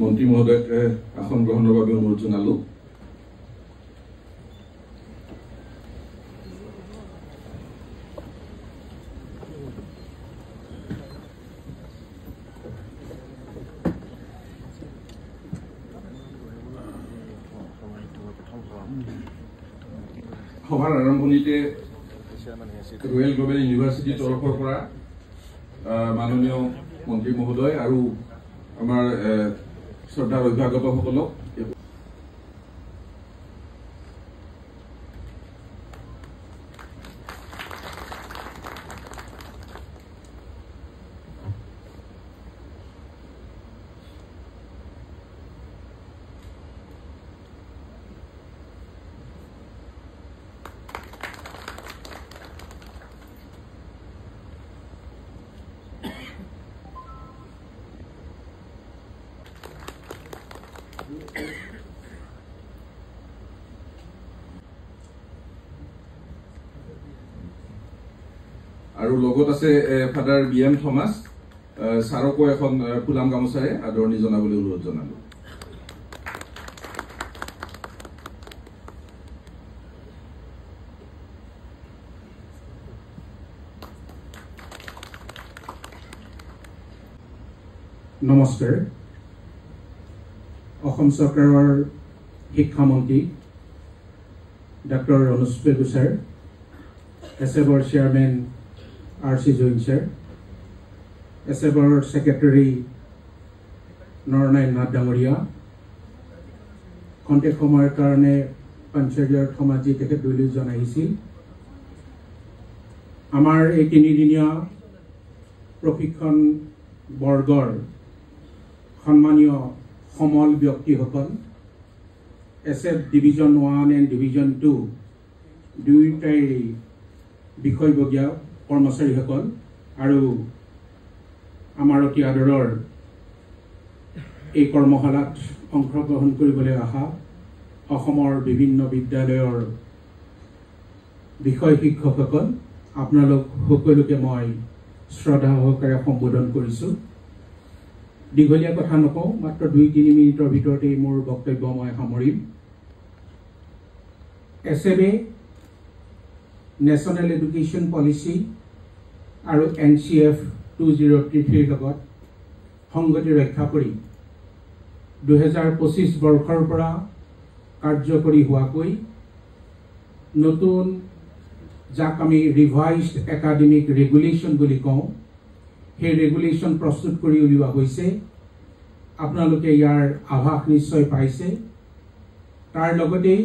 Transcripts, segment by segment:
মন্ত্ৰী মহোদয়ক আসন গ্ৰহণৰ বাবে অনুৰোধ জনালো। সভাৰ আৰম্ভণিতে ৰয়েল গ্লোবেল ইউনিভাৰ্চিটিৰ তৰফৰ পৰা মাননীয় মন্ত্ৰী মহোদয় আৰু আমাৰ শ্ৰদ্ধাৰ অভিভাৱকসকলক আৰু লগত আছে ফাদাৰ বিএম থমাছ ছাৰকো এখন ফুলাম গামোচাৰে আদৰণি জনাবলৈ অনুৰোধ জনালো। নমস্কাৰ। অসম চৰকাৰৰ শিক্ষামন্ত্ৰী ডক্টৰ অনুজ পেগু ছাৰ, এছেবৰ চেয়াৰমেন RC জৈন ছাৰ, এছেবৰ ছেক্ৰেটাৰী নৰনাৰায়ণ নাথ ডাঙৰীয়া, খন্তেক সময়ৰ কাৰণে পঞ্চায়তৰ সমাজী তেখেত দুয়োজন আহিছিল। আমাৰ এই তিনিদিনীয়া প্ৰশিক্ষণ বৰ্গৰ সন্মানীয় সমল ব্যক্তিসকল, SF ডিভিজন 1 এণ্ড ডিভিজন 2 দুয়োটাই বিষয়ববীয়া কৰ্মচাৰীসকল আৰু আমাৰ অতি আদৰৰ এই কৰ্মশালাত অংশগ্ৰহণ কৰিবলৈ অহা অসমৰ বিভিন্ন বিদ্যালয়ৰ বিষয় শিক্ষকসকল, আপোনালোক সকলোকে মই শ্ৰদ্ধা সহকাৰে সম্বোধন কৰিছোঁ। দীঘলীয়া কথা নকওঁ, মাত্ৰ 2-3 মিনিটৰ ভিতৰতে মোৰ বক্তব্য মই সামৰিম। এছেবে নেশ্যনেল এডুকেশ্যন পলিচি আৰু NCF 2033 লগত সংগতি ৰক্ষা কৰি 2025 বৰ্ষৰ পৰা কাৰ্যকৰী হোৱাকৈ নতুন যাক আমি ৰিভাইজড একাডেমিক ৰেগুলেশ্যন বুলি কওঁ, সেই ৰেগুলেশ্যন প্ৰস্তুত কৰি উলিওৱা হৈছে। আপোনালোকে ইয়াৰ আভাস নিশ্চয় পাইছে। তাৰ লগতেই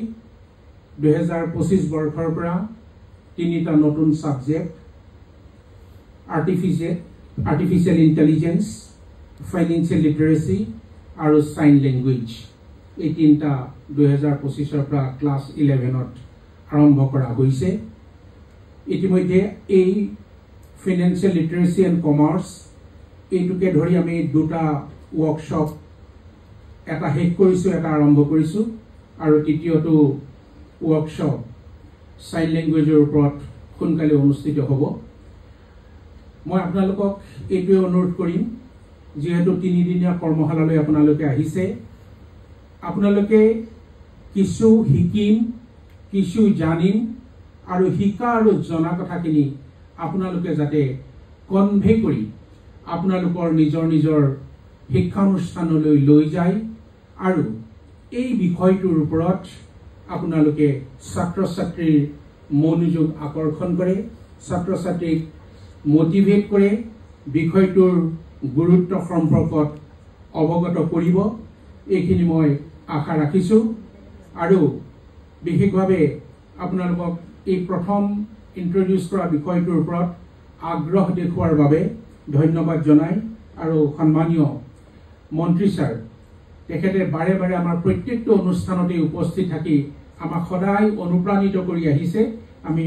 2025 বৰ্ষৰ পৰা 3টা নতুন ছাবজেক্ট, আৰ্টিফিচিয়েল ইণ্টেলিজেন্স, ফাইনেন্সিয়েল লিটাৰেচি আৰু চাইন লেংগুৱেজ, এই 3টা 2025ৰ পৰা ক্লাছ 11ত আৰম্ভ কৰা হৈছে। ইতিমধ্যে এই ফাইনেন্সিয়েল লিটাৰেচি এণ্ড কমাৰ্চ এইটোকে ধৰি আমি 2টা ৱৰ্কশ্বপ, এটা শেষ কৰিছোঁ, এটা আৰম্ভ কৰিছোঁ, আৰু তৃতীয়টো ৱৰ্কশ্বপ চাইন লেংগুৱেজৰ ওপৰত সোনকালে অনুষ্ঠিত হ'ব। মই আপোনালোকক এইটোৱে অনুৰোধ কৰিম, যিহেতু 3দিনীয়া কৰ্মশালালৈ আপোনালোকে আহিছে, আপোনালোকে কিছু শিকিম, কিছু জানিম, আৰু শিকা আৰু জনা কথাখিনি আপোনালোকে যাতে কনভে কৰি আপোনালোকৰ নিজৰ নিজৰ শিক্ষানুষ্ঠানলৈ লৈ যায়, আৰু এই বিষয়টোৰ ওপৰত আপোনালোকে ছাত্ৰ ছাত্ৰীৰ মনোযোগ আকৰ্ষণ কৰে, ছাত্ৰ ছাত্ৰীক মোটিভেট কৰে, বিষয়টোৰ গুৰুত্ব সম্পৰ্কত অৱগত কৰিব, এইখিনি মই আশা ৰাখিছোঁ। আৰু বিশেষভাৱে আপোনালোকক এই প্ৰথম ইন্ট্ৰডিউচ কৰা বিষয়টোৰ ওপৰত আগ্ৰহ দেখুৱাৰ বাবে ধন্যবাদ জনাই, আৰু সন্মানীয় মন্ত্ৰী ছাৰ, তেখেতে বাৰে বাৰে আমাৰ প্ৰত্যেকটো অনুষ্ঠানতে উপস্থিত থাকি আমাক সদায় অনুপ্ৰাণিত কৰি আহিছে। আমি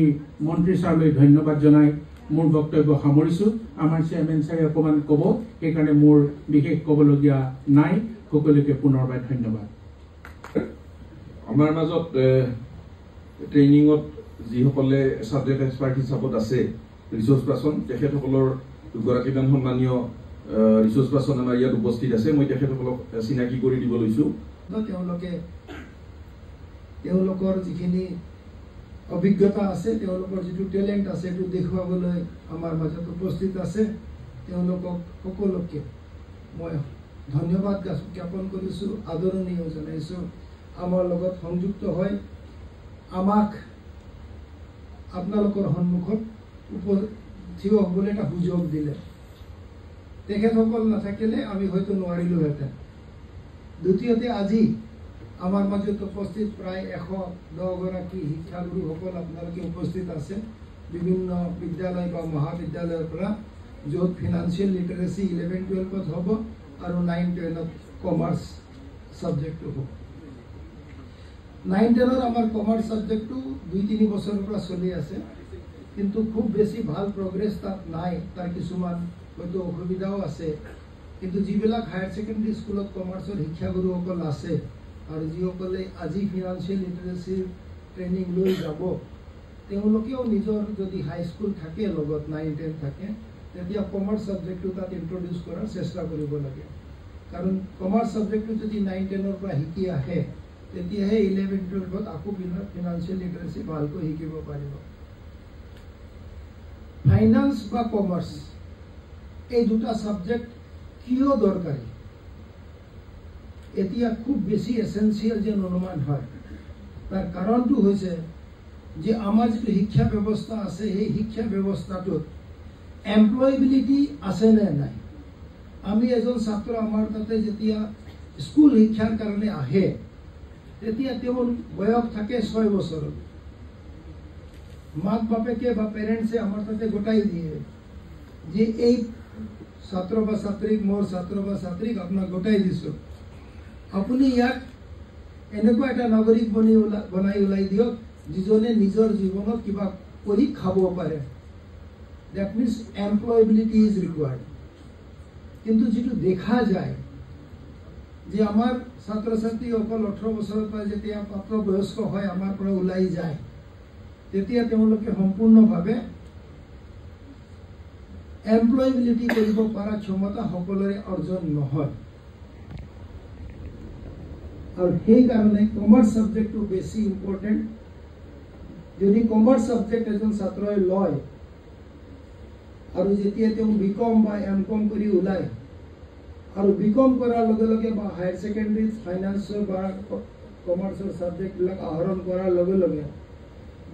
মন্ত্ৰী ছাৰলৈ ধন্যবাদ জনাই মোৰ বক্তব্য সামৰিছোঁ। আমাৰ চেয়াৰমেন ছাৰে অকণমান ক'ব, সেইকাৰণে মোৰ বিশেষ ক'বলগীয়া নাই। সকলোকে পুনৰবাৰ ধন্যবাদ। আমাৰ মাজত ট্ৰেইনিঙত যিসকলে ছাবজেক্ট এক্সপাৰ্ট হিচাপত আছে, ৰিচোৰ্চ পাৰ্চন, তেখেতসকলৰ দুগৰাকীমান সন্মানীয় ৰিসোৰ্স পাৰ্সন আমাৰ ইয়াত উপস্থিত আছে মই তেখেতসকলক চিনাকি কৰি দিব লৈছো তেওঁলোকৰ যিখিনি অভিজ্ঞতা আছে তেওঁলোকৰ যিটো টেলেণ্ট আছে সেইটো দেখুৱাবলৈ আমাৰ মাজত উপস্থিত আছে তেওঁলোকক সকলোকে মই ধন্যবাদ জ্ঞাপন কৰিছো আদৰণীয় জনাইছো আমাৰ লগত সংযুক্ত হয় আমাক আপোনালোকৰ সন্মুখত থিয় হ'বলৈ এটা সুযোগ দিলে তেখেতসকল নাথাকিলে আমি হয়তো নোৱাৰিলোহেঁতেন দ্বিতীয়তে আজি আমাৰ মাজত উপস্থিত প্ৰায় 110 গৰাকী শিক্ষাগুৰুসকল আপোনালোকে উপস্থিত আছে বিভিন্ন বিদ্যালয় বা মহাবিদ্যালয়ৰ পৰা য'ত ফিনান্সিয়েল লিটাৰেসি 11-12ত হ'ব আৰু 9-10ত কমাৰ্চ সাবজেক্টটো হ'ব 9-10ৰ আমাৰ কমাৰ্চ সাবজেক্টটো 2-3 বছৰৰ পৰা চলি আছে কিন্তু খুব বেছি ভাল প্ৰগ্ৰেছ তাত নাই তাৰ কিছুমান হয়তো অসুবিধাও আছে কিন্তু যিবিলাক হায়াৰ ছেকেণ্ডাৰী স্কুলত কমাৰ্চৰ শিক্ষাগুৰুসকল আছে আৰু যিসকলে আজি ফিনান্সিয়েল লিটাৰেসিৰ ট্ৰেইনিং লৈ যাব তেওঁলোকেও নিজৰ যদি হাই স্কুল থাকে লগত 9-10 থাকে তেতিয়া কমাৰ্চ সাবজেক্টটো তাত ইন্ট্ৰোডিউস কৰাৰ চেষ্টা কৰিব লাগে কাৰণ কমাৰ্চ সাবজেক্টটো যদি 9-10ৰ পৰা শিকি আহে তেতিয়াহে 11-12ত আকৌ ফিনান্সিয়েল লিটাৰেসি ভালকৈ শিকিব পাৰিব ফাইনান্স বা কমাৰ্চ এই দুটা সাবজেক্ট কিয় দৰকাৰী এতিয়া খুব বেছি এসেনশিয়াল যেন অনুমান হয় তাৰ কাৰণটো হৈছে যে আমাৰ যিটো শিক্ষা ব্যৱস্থা আছে এই শিক্ষা ব্যৱস্থাটোত এমপ্লয়েবিলিটি আছে নে নাই আমি এজন ছাত্ৰ আমাৰ তাতে যেতিয়া স্কুল শিক্ষাৰ কাৰণে আহে তেতিয়া তেওঁৰ বয়স থাকে 6 বছৰ মাক বাপেকে বা পেৰেন্টছে আমাৰ তাতে গোটাই দিয়ে যে এই ছাত্ৰ বা ছাত্ৰীক মোৰ ছাত্ৰ বা ছাত্ৰীক আপোনাক গোটাই দিছো আপুনি ইয়াক এনেকুৱা এটা নাগৰিক বনাই ওলাই দিয়ক যিজনে নিজৰ জীৱনত কিবা কৰি খাব পাৰে that means employability is required কিন্তু যেটো দেখা যায় যে আমাৰ ছাত্ৰ ছাত্ৰী অকল 18 বছৰৰ পৰা যেতিয়া প্ৰাপ্তবয়স্ক হয় আমাৰ পৰা ওলাই যায় তেতিয়া তেওঁলোকে সম্পূৰ্ণভাৱে এমপ্লয়েবিলিটি কৰিব পৰা ক্ষমতা সকলোৰে অৰ্জন নহয় আৰু সেই কাৰণে কমাৰ্চ সাবজেক্টটো বেছি ইম্পৰ্টেন্ট যদি কমাৰ্চ সাবজেক্ট এজন ছাত্ৰই লয় আৰু যেতিয়া তেওঁ বিকম বা এমকম কৰি ওলাই আৰু বিকম কৰাৰ লগে লগে বা হায়াৰ সেকেন্ডাৰী ফাইনান্সৰ বা কমাৰ্চৰ সাবজেক্ট বিলাক আহৰণ কৰাৰ লগে লগে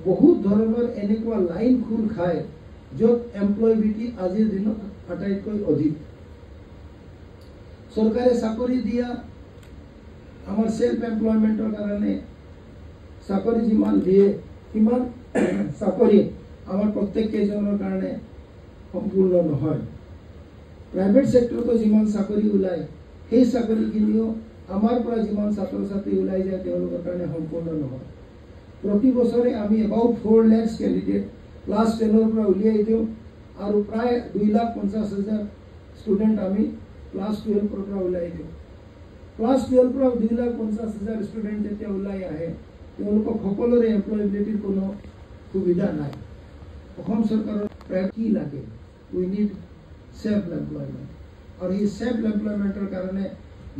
বহুত ধৰণৰ এনেকুৱা লাইন খুল খায় য'ত এমপ্লয়েবিলিটি আজিৰ দিনত আটাইতকৈ অধিক চৰকাৰে চাকৰি দিয়া আমাৰ সেলফ এমপ্লয়মেন্টৰ কাৰণে চাকৰি যিমান দিয়ে সিমান চাকৰি আমাৰ প্ৰত্যেকজনৰ কাৰণে সম্পূৰ্ণ নহয় প্ৰাইভেট সেক্টৰতো যিমান চাকৰি ওলাই সেই চাকৰিখিনিও আমাৰ পৰা যিমান ছাত্ৰ ছাত্ৰী ওলাই যায় তেওঁলোকৰ কাৰণে সম্পূৰ্ণ নহয় প্ৰতি বছৰে আমি about 4 লাখ ক্যান্ডিডেট ক্লাস 10 ৰ পৰা উলিয়াই দিও আৰু প্ৰায় 2,50,000 ষ্টুডেন্ট আমি ক্লাস 12 ৰ পৰা উলিয়াই দিও ক্লাস 12 পৰা 2,50,000 ষ্টুডেন্ট যেতিয়া ওলাই আহে তেওঁলোকক সকলোৰে এমপ্লয়েবিলিটিৰ কোনো সুবিধা নাই অসম চৰকাৰৰ প্ৰায় কি লাগে we need self employment আৰু এই self employmentৰ কাৰণে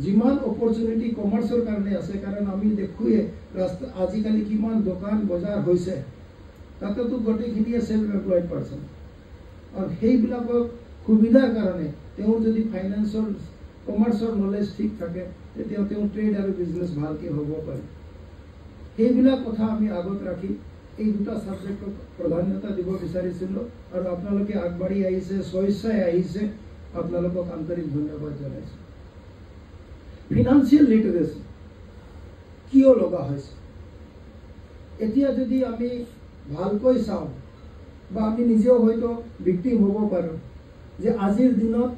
যিমান অপৰচুনিটি কমাৰ্চৰ কাৰণে আছে কাৰণ আমি দেখুৱে ৰাস্তা আজিকালি কিমান দোকান বজাৰ হৈছে তাতেতো গোটেইখিনিয়ে সেলফ এমপ্লয়েড পাৰ্সন আৰু সেইবিলাকৰ সুবিধাৰ কাৰণে তেওঁ যদি ফাইনান্সৰ কমাৰ্চৰ নলেজ ঠিক থাকে তেতিয়া তেওঁ ট্ৰেড আৰু বিজনেস ভালকে হ'ব পাৰে সেইবিলাক কথা আমি আগত ৰাখি এই দুটা সাবজেক্টক প্ৰাধান্যতা দিব বিচাৰিছিলো আৰু আপোনালোকে আগবাঢ়ি আহিছে স্বেচ্ছাই আহিছে আপোনালোকক আন্তৰিক ধন্যবাদ জনাইছো ফিনান্সিয়েল লিটাৰেসি কিয় লগা হৈছে এতিয়া যদি আমি ভালকৈ চাও বা আমি নিজেও হয়তো ভিক্টিম হ'ব পাৰো যে আজিৰ দিনত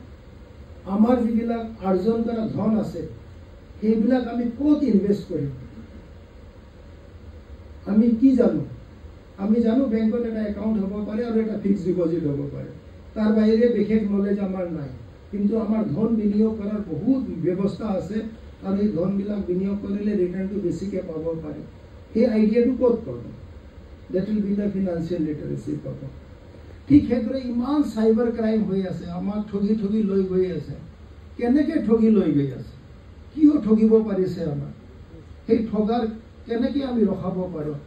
আমাৰ যিবিলাক আৰ্জন কৰা ধন আছে সেইবিলাক আমি ক'ত ইনভেষ্ট কৰিম আমি কি জানো আমি জানো বেংকত এটা একাউন্ট হ'ব পাৰে আৰু এটা ফিক্সড ডিপোজিট হ'ব পাৰে তাৰ বাহিৰে বিশেষ নলেজ আমাৰ নাই কিন্তু আমাৰ ধন বিনিয়োগ কৰাৰ বহুত ব্যৱস্থা আছে আৰু এই ধনবিলাক বিনিয়োগ কৰিলে ৰিটাৰ্ণটো বেছিকৈ পাব পাৰে সেই আইডিয়াটো ক'ত পাব that will be the financial literacy problem ঠিক সেইদৰে ইমান চাইবাৰ ক্ৰাইম হৈ আছে, আমাক ঠগি ঠগি লৈ গৈ আছে। কেনেকৈ ঠগি লৈ গৈ আছে, কিয় ঠগিব পাৰিছে আমাক, সেই ঠগাৰ কেনেকৈ আমি ৰখাব পাৰোঁ?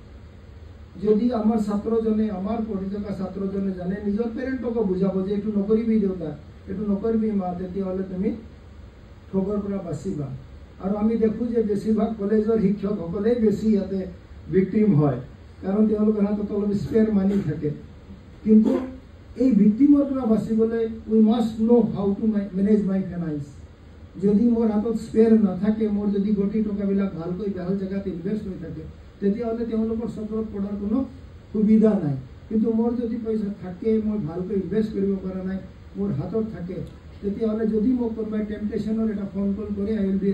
যদি আমাৰ ছাত্ৰজনে, আমাৰ পঢ়ি থকা ছাত্ৰজনে জানে, নিজৰ পেৰেণ্টকো বুজাব যে এইটো নকৰিবি দেউতা, এইটো নকৰিবি মা, তেতিয়াহ'লে তুমি ঠগৰ পৰা বাচিবা। আৰু আমি দেখোঁ যে বেছিভাগ কলেজৰ শিক্ষকসকলেই বেছি ইয়াতে ভিক্টিম হয়, কাৰণ তেওঁলোকৰ হাতত অলপ স্পেয়াৰ মানি থাকে। কিন্তু এই ভিক্টিমৰ পৰা বাচিবলৈ we must know' how to manage my finance. যদি মোৰ হাতত স্পেয়াৰ নাথাকে, মোৰ যদি গোটেই টকাবিলাক ভালকৈ ভাল জেগাত ইনভেষ্ট হৈ থাকে, তেতিয়াহ'লে তেওঁলোকৰ চক্ৰত পৰাৰ কোনো সুবিধা নাই। কিন্তু মোৰ যদি পইচা থাকে, মই ভালকৈ ইনভেষ্ট কৰিব পৰা নাই, মোৰ হাতত থাকে, তেতিয়াহ'লে যদি মোক কোনোবাই টেম্পটেশ্যনৰ এটা ফোন কল কৰে, আই উইল বি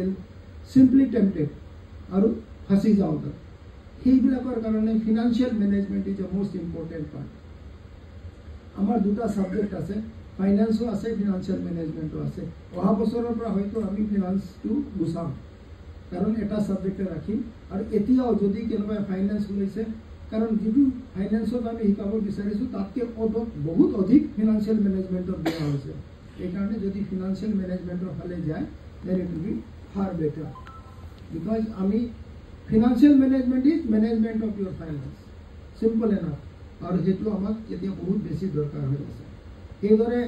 চিম্পলি টেম্পটেড আৰু ফাঁচি যাওঁ তাত। সেইবিলাকৰ কাৰণে financial management is a most important part. আমাৰ দুটা ছাবজেক্ট আছে, ফাইনেন্সো আছে, ফিনান্সিয়েল মেনেজমেণ্টো আছে। অহা বছৰৰ পৰা হয়তো আমি ফিনান্সটো গুচাম, কাৰণ এটা ছাবজেক্টে ৰাখিম। আৰু এতিয়াও যদি কোনোবাই ফাইনেন্স লৈছে, কাৰণ যিটো ফাইনেন্সত আমি শিকাব বিচাৰিছোঁ তাতকৈ বহুত অধিক ফিনান্সিয়েল মেনেজমেণ্টত দিয়া হৈছে। এইকাৰণে যদি ফিনান্সিয়েল মেনেজমেণ্টৰ ফালে যায়, then it will be far better, because আমি financial management is management of your finance, simple enough. আৰু সেইটো আমাক এতিয়া বহুত বেছি দৰকাৰ হৈ আছে। সেইদৰে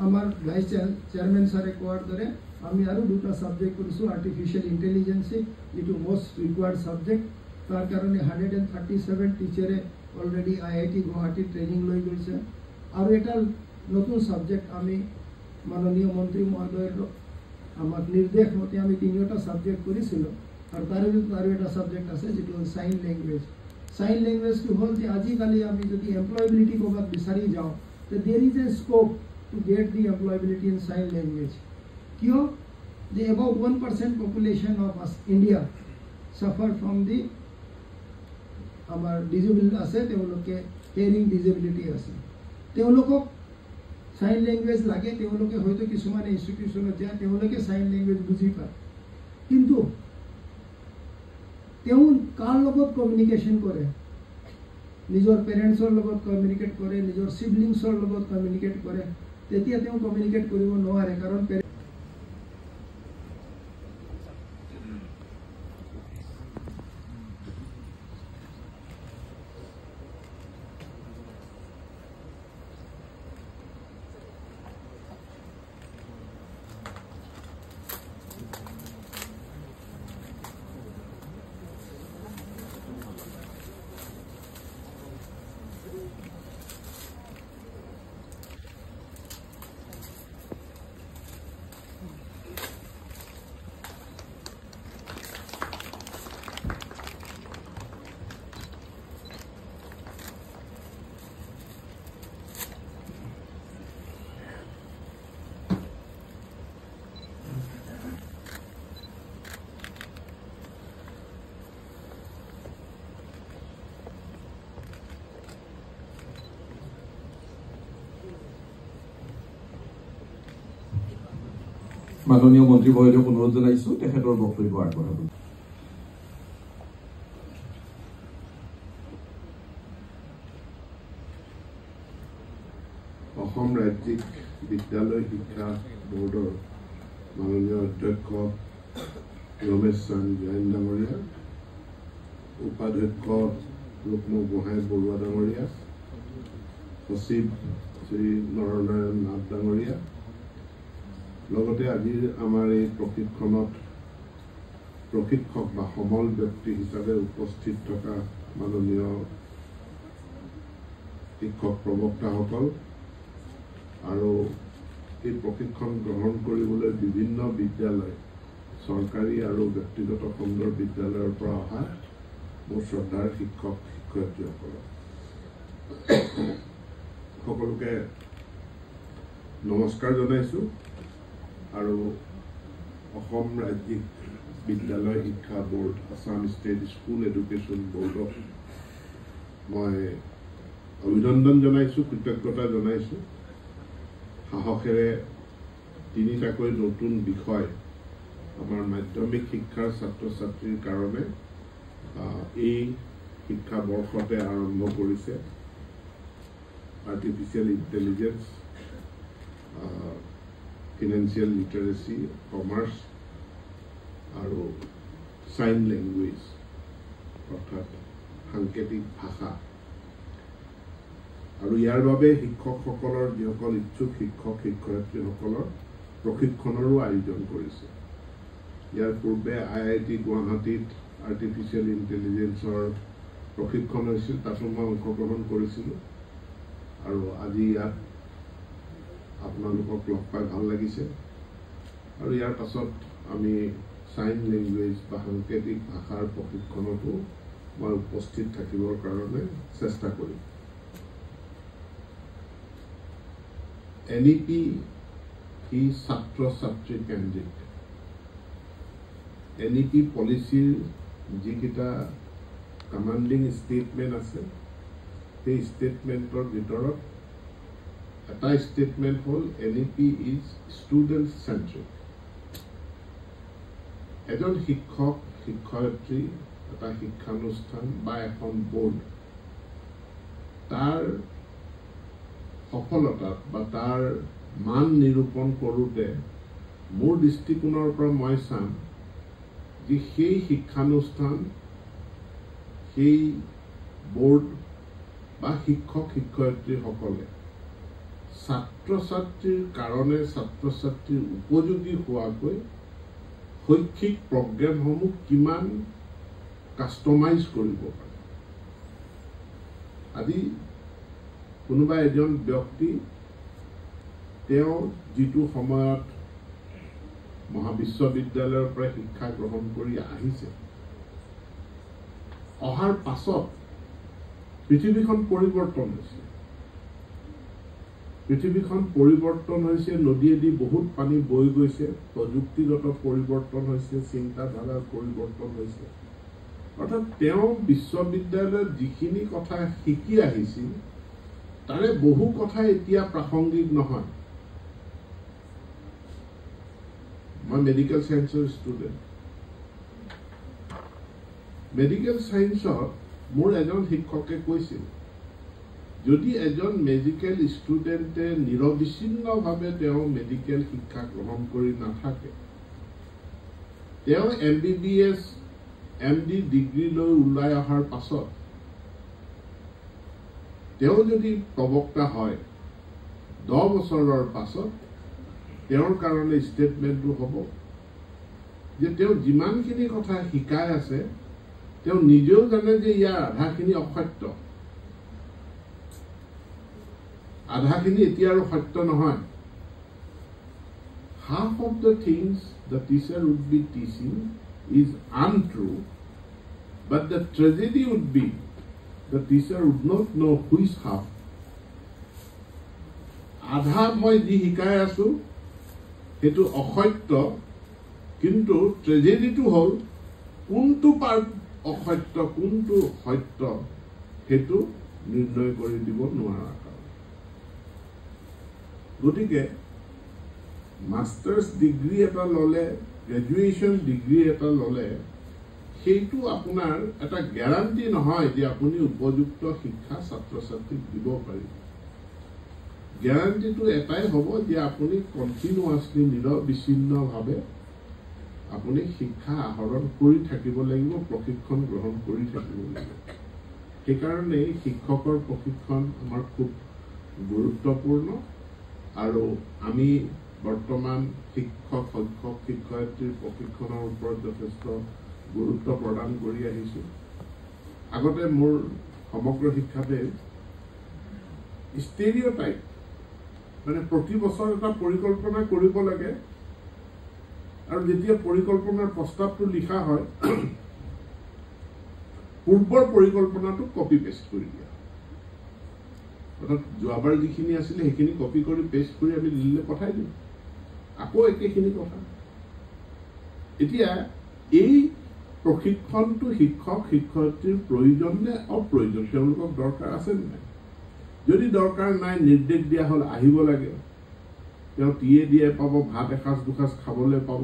আমাৰ ভাইচ চেয়াৰমেন ছাৰে কোৱাৰ দৰে আমি আৰু দুটা ছাবজেক্ট কৰিছোঁ, আৰ্টিফিচিয়েল ইণ্টেলিজেঞ্চি, যিটো মষ্ট ৰিকুৱাৰ্ড ছাবজেক্ট। তাৰ কাৰণে 137 টিচাৰে অলৰেডি IIT গুৱাহাটীত ট্ৰেইনিং লৈ গৈছে। আৰু এটা নতুন ছাবজেক্ট আমি মাননীয় মন্ত্ৰী মহোদয়ৰ আমাক নিৰ্দেশ মতে আমি 3টা ছাবজেক্ট কৰিছিলোঁ। আৰু তাৰে ভিতৰত আৰু এটা ছাবজেক্ট আছে যিটো হ'ল চাইন লেংগুৱেজ। চাইন লেংগুৱেজটো হ'ল যে আজিকালি আমি যদি এমপ্লয়েবিলিটি ক'ৰবাত বিচাৰি যাওঁ, there is a scope to get the employability in sign language. কিয়? যে about 1% population of India suffer from the আমাৰ ডিজেবিলিটি আছে, তেওঁলোকে হিয়াৰিং ডিজেবিলিটি আছে, তেওঁলোকক চাইন লেংগুৱেজ লাগে। তেওঁলোকে হয়তো কিছুমান ইনষ্টিটিউশ্যনত যায়, তেওঁলোকে চাইন লেংগুৱেজ বুজি পায়, কিন্তু তেওঁ কাৰ লগত কমিউনিকেশ্যন কৰে? নিজৰ পেৰেণ্টছৰ লগত কমিউনিকেট কৰে, নিজৰ চিবলিংছৰ লগত কমিউনিকেট কৰে। তেতিয়া তেওঁ কমিউনিকেট কৰিব নোৱাৰে, কাৰণ মাননীয় মন্ত্ৰী মহোদয়ক অনুৰোধ জনাইছোঁ তেখেতৰ বক্তব্য আগবঢ়াব। অসম ৰাজ্যিক বিদ্যালয় শিক্ষা বোৰ্ডৰ মাননীয় অধ্যক্ষ ৰমেশ চন্দ্ৰ জৈন ডাঙৰীয়া, উপাধ্যক্ষ ৰুক্মু গোহাঁই বৰুৱা ডাঙৰীয়া, সচিব শ্ৰী নৰনাৰায়ণ নাথ ডাঙৰীয়া, লগতে আজিৰ আমাৰ এই প্ৰশিক্ষণত প্ৰশিক্ষক বা সমল ব্যক্তি হিচাপে উপস্থিত থকা মাননীয় শিক্ষক প্ৰবক্তাসকল আৰু এই প্ৰশিক্ষণ গ্ৰহণ কৰিবলৈ বিভিন্ন বিদ্যালয়, চৰকাৰী আৰু ব্যক্তিগত খণ্ডৰ বিদ্যালয়ৰ পৰা অহা মোৰ শ্ৰদ্ধাৰ শিক্ষক শিক্ষয়িত্ৰীসকলক সকলোকে নমস্কাৰ জনাইছোঁ। আৰু অসম ৰাজ্যিক বিদ্যালয় শিক্ষা board, Assam state school education বোৰ্ডক মই অভিনন্দন জনাইছোঁ, কৃতজ্ঞতা জনাইছোঁ। সাহসেৰে 3টাকৈ নতুন বিষয় আমাৰ মাধ্যমিক শিক্ষাৰ ছাত্ৰ ছাত্ৰীৰ কাৰণে এই শিক্ষাবৰ্ষতে আৰম্ভ কৰিছে। আৰ্টিফিচিয়েল ইণ্টেলিজেন্স, ফিনান্সিয়েল লিটাৰেচি, কমাৰ্চ আৰু সাইন লেংগুৱেজ অৰ্থাৎ সাংকেতিক ভাষা। আৰু ইয়াৰ বাবে শিক্ষকসকলৰ যিসকল ইচ্ছুক শিক্ষক শিক্ষয়িত্ৰীসকলৰ প্ৰশিক্ষণৰো আয়োজন কৰিছে। ইয়াৰ পূৰ্বে IIT গুৱাহাটীত আৰ্টিফিচিয়েল ইণ্টেলিজেন্সৰ প্ৰশিক্ষণ হৈছিল, তাতো মই অংশগ্ৰহণ কৰিছিলোঁ। আৰু আজি ইয়াত আপোনালোকক লগ পাই ভাল লাগিছে। আৰু ইয়াৰ পাছত আমি সাইন লেংগুৱেজ বা সাংকেতিক ভাষাৰ প্ৰশিক্ষণতো মই উপস্থিত থাকিবৰ কাৰণে চেষ্টা কৰিম। NEP হি ছাত্ৰ ছাত্ৰী কেন্দ্ৰিক। NEP পলিচিৰ যিকেইটা কমাণ্ডিং ষ্টেটমেণ্ট আছে, সেই ষ্টেটমেণ্টৰ ভিতৰত এটা ষ্টেটমেণ্ট হ'ল NEP ইজ ষ্টুডেণ্ট চেণ্ট্ৰিক। এজন শিক্ষক শিক্ষয়িত্ৰী, এটা শিক্ষানুষ্ঠান বা এখন বোৰ্ড তাৰ সফলতাত বা তাৰ মান নিৰূপণ কৰোঁতে মোৰ দৃষ্টিকোণৰ পৰা মই চাম যে সেই শিক্ষানুষ্ঠান, সেই বোৰ্ড বা শিক্ষক শিক্ষয়িত্ৰীসকলে ছাত্ৰ ছাত্ৰীৰ কাৰণে ছাত্ৰ ছাত্ৰীৰ উপযোগী হোৱাকৈ শৈক্ষিক প্ৰগ্ৰেমসমূহ কিমান কাষ্টমাইজ কৰিব পাৰে। আজি কোনোবা এজন ব্যক্তি তেওঁ যিটো সময়ত মহাবিশ্ববিদ্যালয়ৰ পৰা শিক্ষা গ্ৰহণ কৰি আহিছে, অহাৰ পাছত পৃথিৱীখন পৰিৱৰ্তন হৈছে। পৃথিৱীখন পৰিৱৰ্তন হৈছে, নদীয়েদি বহুত পানী বৈ গৈছে, প্ৰযুক্তিগত পৰিৱৰ্তন হৈছে, চিন্তাধাৰাৰ পৰিৱৰ্তন হৈছে। অৰ্থাৎ তেওঁ বিশ্ববিদ্যালয়ত যিখিনি কথা শিকি আহিছিল তাৰে বহু কথা এতিয়া প্ৰাসংগিক নহয়। মই মেডিকেল সায়েন্সৰ ষ্টুডেণ্ট। মেডিকেল সায়েন্সত মোৰ এজন শিক্ষকে কৈছিল, যদি এজন মেডিকেল ষ্টুডেণ্টে নিৰবিচ্ছিন্নভাৱে তেওঁ মেডিকেল শিক্ষা গ্ৰহণ কৰি নাথাকে, তেওঁ MBBS MD ডিগ্ৰী লৈ ওলাই অহাৰ পাছত তেওঁ যদি প্ৰবক্তা হয়, 10 বছৰৰ পাছত তেওঁৰ কাৰণে ষ্টেটমেণ্টটো হ'ব যে তেওঁ যিমানখিনি কথা শিকাই আছে তেওঁ নিজেও জানে যে ইয়াৰ আধাখিনি অসত্য, আধাখিনি এতিয়া আৰু সত্য নহয়। Half of the things the teacher would be teaching is untrue, but the tragedy would be the teacher would not know which half. আধা মই যি শিকাই আছো সেইটো অসত্য, কিন্তু ট্ৰেজেডিটো হ'ল কোনটো পাৰ্ট অসত্য কোনটো সত্য সেইটো নিৰ্ণয় কৰি দিব নোৱাৰা। গতিকে মাষ্টাৰ্ছ ডিগ্ৰী এটা ল'লে, গ্ৰেজুৱেশ্যন ডিগ্ৰী এটা ল'লে, সেইটো আপোনাৰ এটা গ্যাৰাণ্টি নহয় যে আপুনি উপযুক্ত শিক্ষা ছাত্ৰ ছাত্ৰীক দিব পাৰিব। গ্যাৰাণ্টিটো এটাই হ'ব যে আপুনি কণ্টিনিউৱাছলি নিৰবিচ্ছিন্নভাৱে আপুনি শিক্ষা আহৰণ কৰি থাকিব লাগিব, প্ৰশিক্ষণ গ্ৰহণ কৰি থাকিব লাগিব। সেইকাৰণে শিক্ষকৰ প্ৰশিক্ষণ আমাৰ খুব গুৰুত্বপূৰ্ণ। আৰু আমি বৰ্তমান শিক্ষক শিক্ষয়িত্ৰীৰ প্ৰশিক্ষণৰ ওপৰত যথেষ্ট গুৰুত্ব প্ৰদান কৰি আহিছোঁ। আগতে মোৰ সমগ্ৰ শিক্ষাতে ষ্টেৰিঅ'টাইপ, মানে প্ৰতি বছৰ এটা পৰিকল্পনা কৰিব লাগে, আৰু যেতিয়া পৰিকল্পনাৰ প্ৰস্তাৱটো লিখা হয় পূৰ্বৰ পৰিকল্পনাটো কপি পেষ্ট কৰি দিয়া। অৰ্থাৎ যোৱাবাৰ যিখিনি আছিলে সেইখিনি কপি কৰি পেষ্ট কৰি আমি দিল্লীলৈ পঠাই দিওঁ, আকৌ একেখিনি কথা। এতিয়া এই প্ৰশিক্ষণটো শিক্ষক শিক্ষয়িত্ৰীৰ প্ৰয়োজন নে অপ্ৰয়োজন, তেওঁলোকক দৰকাৰ আছে নে নাই? যদি দৰকাৰ নাই, নিৰ্দেশ দিয়া হ'ল আহিব লাগে, তেওঁ দিয়ে পাব, ভাত এসাঁজ দুসাঁজ খাবলৈ পাব,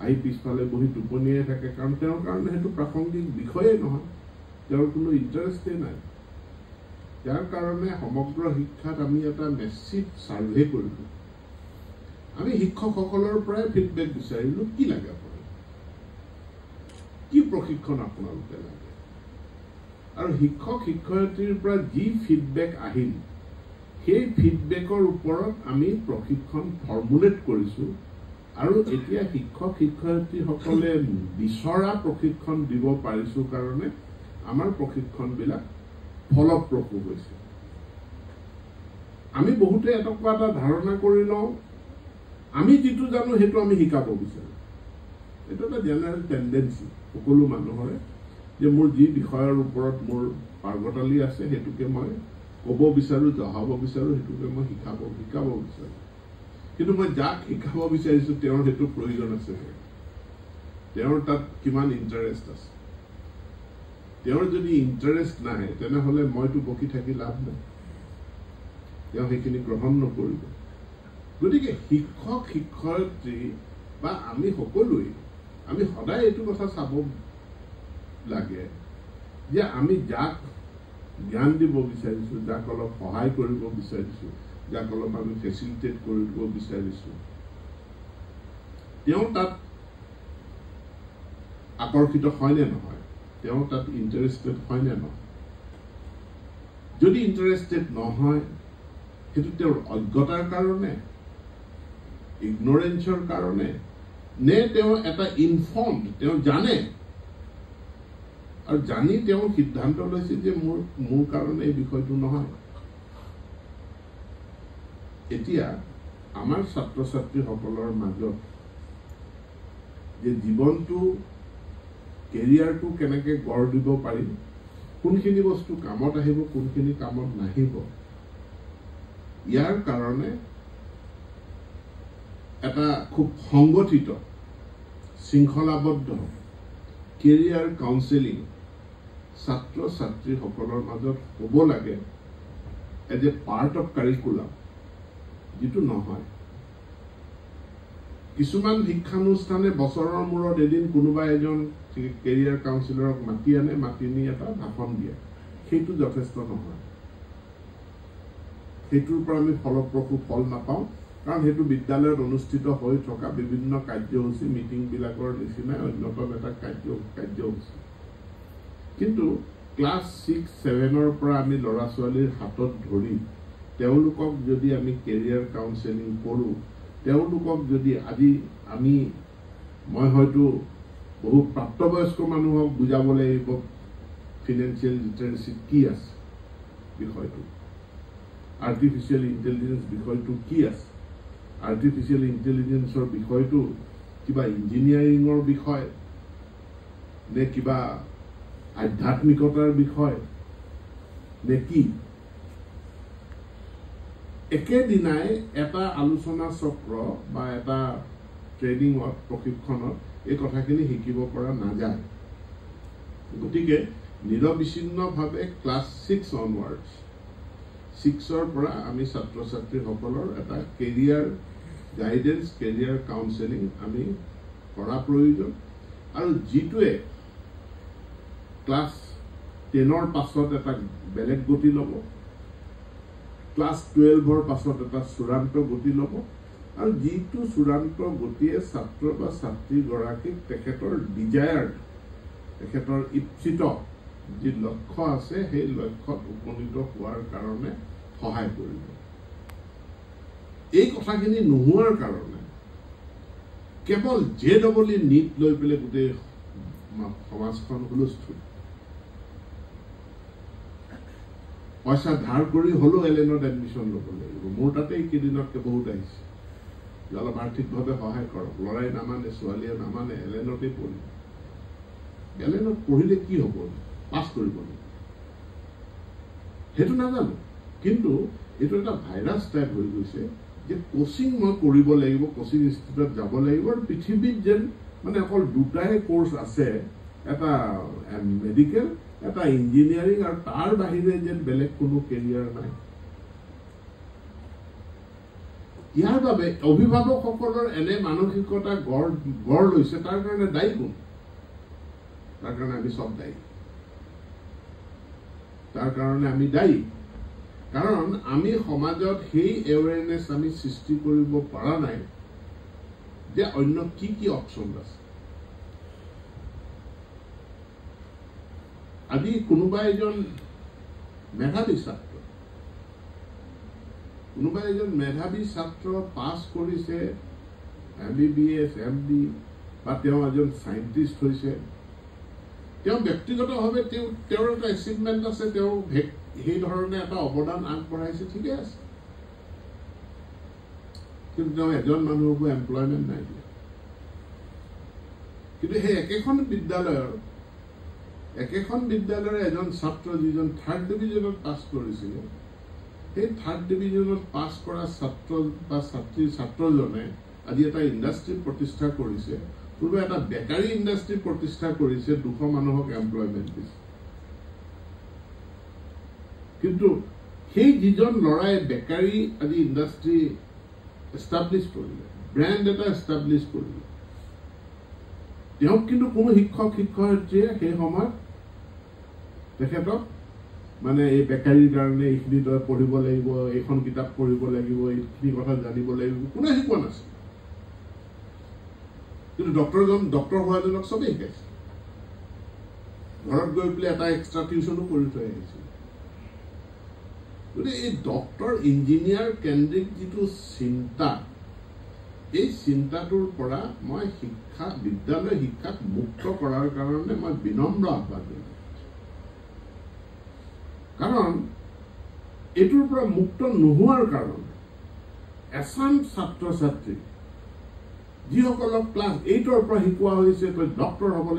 আহি পিছফালে বহি টোপনিয়াই থাকে, কাৰণ তেওঁৰ কাৰণে সেইটো প্ৰাসংগিক বিষয়ে নহয়, তেওঁৰ কোনো ইণ্টাৰেষ্টেই নাই। যাৰ কাৰণে সমগ্ৰ শিক্ষাত আমি এটা মেচিভ সাৰ্ভে কৰিলোঁ আমি শিক্ষকসকলৰ পৰাই ফিডবেক বিচাৰিলোঁ কি লাগে আপোনাক কি প্ৰশিক্ষণ আপোনালোকে লাগে আৰু শিক্ষক শিক্ষয়িত্ৰীৰ পৰা যি ফিডবেক আহিল সেই ফিডবেকৰ ওপৰত আমি প্ৰশিক্ষণ ফৰ্মুলেট কৰিছোঁ আৰু এতিয়া শিক্ষক শিক্ষয়িত্ৰীসকলে বিচৰা প্ৰশিক্ষণ দিব পাৰিছোঁ কাৰণে আমাৰ প্ৰশিক্ষণবিলাক ফলপ্ৰসূ হৈছে আমি বহুতে এটা ধাৰণা কৰি লওঁ আমি যিটো জানো সেইটো আমি শিকাব বিচাৰোঁ এটা জেনেৰেল টেন্ডেন্সি সকলো মানুহৰে যে মোৰ যি বিষয়ৰ ওপৰত মোৰ পাৰ্গতালি আছে সেইটোকে মই ক'ব বিচাৰোঁ জহাব বিচাৰোঁ সেইটোকে মই শিকাব বিচাৰোঁ কিন্তু মই যাক শিকাব বিচাৰিছোঁ তেওঁৰ সেইটো প্ৰয়োজন আছে তেওঁৰ তাত কিমান ইণ্টাৰেষ্ট আছে তেওঁৰ যদি ইণ্টাৰেষ্ট নাহে তেনেহ'লে মইতো বকি থাকি লাভ নাই তেওঁ সেইখিনি গ্ৰহণ নকৰিব গতিকে শিক্ষক শিক্ষয়িত্ৰী বা আমি সকলোৱে আমি সদায় এইটো কথা চাব লাগে যে আমি যাক জ্ঞান দিব বিচাৰিছোঁ যাক অলপ সহায় কৰিব বিচাৰিছোঁ যাক অলপ আমি ফেচিলিটেট কৰিব বিচাৰিছোঁ তেওঁ তাত আকৰ্ষিত হয়নে নহয় তেওঁ তাত ইণ্টাৰেষ্টেড হয়নে নহয় যদি ইণ্টাৰেষ্টেড নহয় সেইটো তেওঁৰ অজ্ঞতাৰ কাৰণে ইগনোৰেঞ্চৰ কাৰণে নে তেওঁ এটা ইনফৰ্মড তেওঁ জানে আৰু জানি তেওঁ সিদ্ধান্ত লৈছে যে মোৰ কাৰণে এই বিষয়টো নহয় এতিয়া আমাৰ ছাত্ৰ ছাত্ৰীসকলৰ মাজত যে জীৱনটো কেৰিয়াৰটো কেনেকৈ গঢ় দিব পাৰিম কোনখিনি বস্তু কামত আহিব কোনখিনি কামত নাহিব ইয়াৰ কাৰণে এটা খুব সংগঠিত শৃংখলাবদ্ধ কেৰিয়াৰ কাউন্সেলিং ছাত্ৰ ছাত্ৰীসকলৰ মাজত হ'ব লাগে as a part of curriculum যিটো নহয় কিছুমান শিক্ষানুষ্ঠানে বছৰৰ মূৰত এদিন কোনোবা এজন কেৰিয়াৰ কাউন্সিলৰক মাতি আনে মাতি নি এটা ভাষণ দিয়ে সেইটো যথেষ্ট নহয় সেইটোৰ পৰা আমি ফলপ্ৰসূ ফল নাপাওঁ কাৰণ সেইটো বিদ্যালয়ত অনুষ্ঠিত হৈ থকা বিভিন্ন কাৰ্যসূচী মিটিংবিলাকৰ নিচিনাই অন্যতম এটা কাৰ্যসূচী কিন্তু ক্লাছ 6-7ৰ পৰা আমি ল'ৰা ছোৱালীৰ হাতত ধৰি তেওঁলোকক যদি আমি কেৰিয়াৰ কাউন্সেলিং কৰোঁ তেওঁলোকক যদি আজি মই হয়তো বহু প্ৰাপ্তবয়স্ক মানুহক বুজাব লাগিব ফিনান্সিয়েল লিটাৰেচি কি আছে বিষয়টো আৰ্টিফিচিয়েল ইণ্টেলিজেন্স বিষয়টো কি আছে আৰ্টিফিচিয়েল ইণ্টেলিজেন্সৰ বিষয়টো কিবা ইঞ্জিনিয়াৰিঙৰ বিষয় নে কিবা আধ্যাত্মিকতাৰ বিষয় নে কি একেদিনাই এটা আলোচনা চক্ৰ বা এটা ট্ৰেইনিঙত প্ৰশিক্ষণত এই কথাখিনি শিকিব পৰা নাযায় গতিকে নিৰবিচ্ছিন্নভাৱে ক্লাছ 6 অনৱাৰ্ডছ 6ৰ পৰা আমি ছাত্ৰ ছাত্ৰীসকলৰ এটা কেৰিয়াৰ গাইডেন্স কেৰিয়াৰ কাউন্সেলিং আমি কৰা প্ৰয়োজন আৰু যিটোৱে ক্লাছ 10ৰ পাছত এটা বেলেগ গতি ল'ব ক্লাছ 12ৰ পাছত এটা চূড়ান্ত গতি ল'ব আৰু যিটো চূড়ান্ত গতিয়ে ছাত্ৰ বা ছাত্ৰীগৰাকীক তেখেতৰ ডিজায়াৰ তেখেতৰ ইচ্ছিত যি লক্ষ্য আছে সেই লক্ষ্যত উপনীত হোৱাৰ কাৰণে সহায় কৰিব এই কথাখিনি নোহোৱাৰ কাৰণে কেৱল JEE নীট লৈ পেলাই গোটেই সমাজখন হুলস্থুল পইচা ধাৰ কৰি হ'লেও এলেনত এডমিশ্যন ল'ব লাগিব মোৰ তাতে এইকেইদিনতকৈ বহুত আহিছে অলপ আৰ্থিকভাৱে সহায় কৰক ল'ৰাই নামানে ছোৱালীয়ে নামানে এলেনতে পঢ়িব এলেনত পঢ়িলে কি হ'ব পাছ কৰিব সেইটো নাজানো কিন্তু এইটো এটা ভাইৰাছ টাইপ হৈ গৈছে যে কোচিং মই কৰিব লাগিব কোচিং ইনষ্টিটিউটত যাব লাগিব আৰু পৃথিৱীত যেন মানে অকল দুটাই কোৰ্চ আছে এটা মেডিকেল এটা ইঞ্জিনিয়াৰিং আৰু তাৰ বাহিৰে যেন বেলেগ কোনো কেৰিয়াৰ নাই ইয়াৰ বাবে অভিভাৱকসকলৰ এনে মানসিকতা গঢ় লৈছে তাৰ কাৰণে দায়ী কোন তাৰ কাৰণে আমি সব দায়ী তাৰ কাৰণে আমি দায়ী কাৰণ আমি সমাজত সেই এৱেৰনেছ আমি সৃষ্টি কৰিব পৰা নাই যে অন্য কি কি অপশ্যন আছে। আজি কোনোবা এজন মেধাৱী ছাত্ৰ পাছ কৰিছে MBBS MD বা তেওঁ এজন সাইণ্টিষ্ট হৈছে, তেওঁ ব্যক্তিগতভাৱে তেওঁৰ এটা এচিভমেণ্ট আছে, তেওঁ সেই ধৰণে এটা অৱদান আগবঢ়াইছে, ঠিকে আছে, কিন্তু তেওঁ এজন মানুহকো এমপ্লয়মেণ্ট নাই দিয়া। কিন্তু সেই একেখন বিদ্যালয়ৰ এজন ছাত্ৰ যিজন 3rd ডিভিজনত পাছ কৰিছিল, সেই 3rd ডিভিজনত পাছ কৰা ছাত্ৰ বা ছাত্ৰজনে আজি এটা ইণ্ডাষ্ট্ৰী প্ৰতিষ্ঠা কৰিছে, কোনোবা এটা বেকাৰী ইণ্ডাষ্ট্ৰী প্ৰতিষ্ঠা কৰিছে, 200 মানুহক এমপ্লয়মেণ্ট দিছে। কিন্তু সেই যিজন ল'ৰাই বেকাৰী আজি ইণ্ডাষ্ট্ৰী এষ্টাব্লিছ কৰিলে, ব্ৰেণ্ড এটা এষ্টাব্লিছ কৰিলে, তেওঁক কিন্তু কোনো শিক্ষয়িত্ৰীয়ে সেই সময়ত তেখেতক মানে এই বেকাৰীৰ কাৰণে এইখিনি তই পঢ়িব লাগিব, এইখন কিতাপ পঢ়িব লাগিব, এইখিনি কথা জানিব লাগিব, কোনে শিকোৱা নাছিল। কিন্তু ডক্টৰ হোৱাজনক চবেই শিকাইছে, ঘৰত গৈ পেলাই এটা এক্সট্ৰা টিউচনো কৰি থৈ আহিছিল। গতিকে এই ডক্টৰ ইঞ্জিনিয়াৰ কেন্দ্ৰিক যিটো চিন্তা, এই চিন্তাটোৰ পৰা মই বিদ্যালয় শিক্ষাক মুক্ত কৰাৰ কাৰণে মই বিনম্ৰ আহ্বান কৰিম। কাৰণ এইটোৰ পৰা মুক্ত নোহোৱাৰ কাৰণে এছাম ছাত্ৰ ছাত্ৰী যিসকলক ক্লাছ 8ৰ পৰা শিকোৱা হৈছে তই ডক্টৰ হ'ব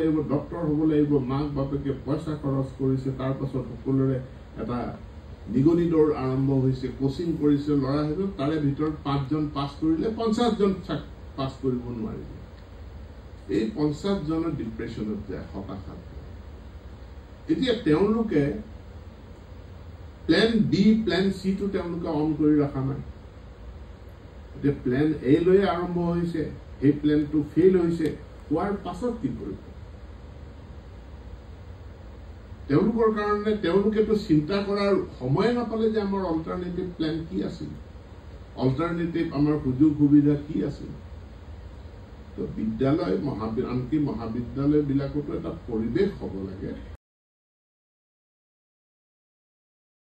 লাগিব, মাক বাপেকে পইচা খৰচ কৰিছে, তাৰ পাছত সকলোৰে এটা নিগনি দৌৰ আৰম্ভ হৈছে, কোচিং কৰিছে, ল'ৰা হেঁচে তাৰে ভিতৰত 5 জন পাছ কৰিলে 50 জন পাছ কৰিব নোৱাৰিব। এই 50 জনৰ ডিপ্ৰেশ্যনত যায়, হতাশাত। এতিয়া তেওঁলোকে প্লেন বি প্লেন চিটো তেওঁলোকে অন কৰি ৰখা নাই। এতিয়া প্লেন এ লৈ আৰম্ভ হৈছে, সেই প্লেনটো ফেইল হৈছে, হোৱাৰ পাছত কি কৰিব? তেওঁলোকৰ কাৰণে তেওঁলোকেতো চিন্তা কৰাৰ সময় নাপালে যে আমাৰ অল্টাৰনেটিভ প্লেন কি আছিল, অল্টাৰনেটিভ আমাৰ সুযোগ সুবিধা কি আছিল। তো বিদ্যালয় আনকি মহাবিদ্যালয়বিলাকতো এটা পৰিৱেশ হ'ব লাগে